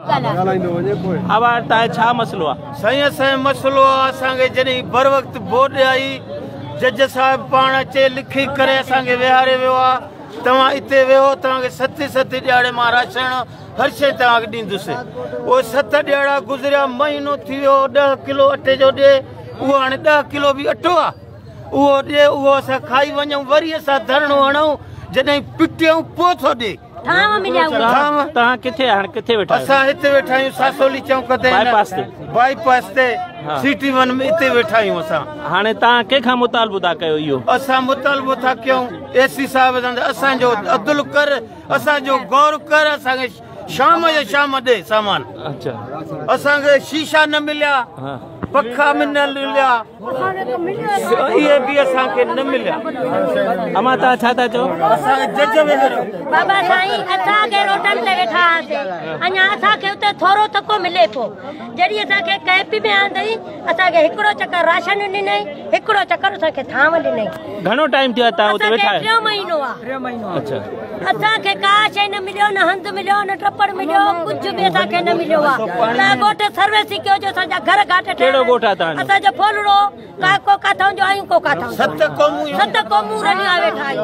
अब छा मसलो आहे साईं असांजो मसलो आहे असांखे जॾहिं बर वक़्तु बोर्ड आई जज साहिब पाण अचे लिखी करे असांखे विहारे वियो आहे तव्हां हिते वेहो तव्हांखे 7 ॾियारे मां राशन हर शइ तव्हांखे ॾींदुसि उहे 7 ॾियारा गुज़रिया महीनो थी वियो 10 किलो अटे जो ॾे उहो हाणे 10 किलो बि अटो आहे उहो ॾे उहो असां खाई वञूं वरी असां धरणो हणूं जॾहिं पिटियूं पोइ थो ॾे तव्हां किथे हाणे किथे वेठा असां हिते वेठा आहियूं सासोली चौक ते बाईपास ते सिटी 1 में हिते वेठा आहियूं असां हाणे तव्हां कंहिंखां मुतालबो था कयो इहो असां मुतालबो था कयूं एसी साहिब असांजो अदुल कर असांजो गौर कर असांखे शाम जो शाम ॾे सामान असांखे शीशा न मिलिया पखा में न मिलिया इहे बि असांखे न मिलिया अमा तव्हां छा था चओ असांखे जज बाबा साईं असांखे रोडनि ते वेठा हुआसीं अञा असांखे उते थोरो थको मिले पियो जॾहिं असांखे कैपी में आंदई असांखे हिकिड़ो चकर राशन ॾिनई हिकिड़ो चकर असांखे थांव ॾिनई घणो टाइम थियो आहे तव्हां उते वेठा आहियो 3 महीनो आहे अच्छा असांखे का शइ न मिलियो न हंधु मिलियो न टपड़ मिलियो कुझु बि असांखे न मिलियो आहे ॻोठ सर्विस कयो जो असांजा घर घाट कहिड़ो ॻोठ आहे तव्हांजो असांजो फोलड़ो को काथां जो आहियूं को काथां 7 क़ौमूं रहिया वेठा आहियूं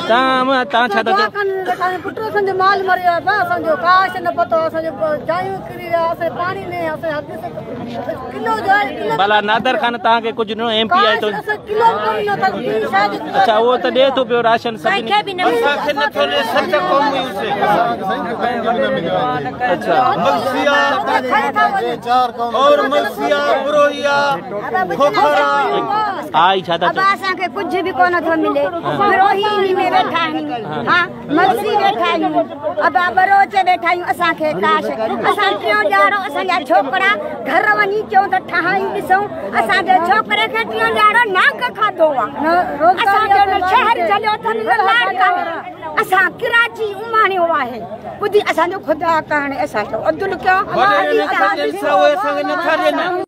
तव्हां छा था चओ पुट असांजो माल मरियो आहे असांजो काश न पतो असांजो जायूं किरी विया असां पाणी में असां किलो भला नादर खान तव्हांखे कुझु न एमपी आहे तो किलो कम न था शायद अच्छा उहो त ॾे थो पियो राशन सभिनी खे बि न असांखे नथो ॾे 7 क़ौमूं अच्छा मलसिया और मलसिया बुरोहिया खोखरा आई छा था अब असांखे कुझु बि कोन थो मिले बुरोही में वेठा आहियूं हां मलसी वेठा आहियूं अब बरोच वेठा आहियूं असांखे काश असां टियों ॼाणो असांजा छोकिरा घर वञी चऊं त ठाहियूं ॾिसूं असांजे छोकिरे खे टियों ॼाणो नाक खाधो आहे असांजो शहर छॾियो अथनि असां कराची उमाणियो आहे ॿुधी असांजो ख़ुदा कहाणे असांजो अब्दुल कयो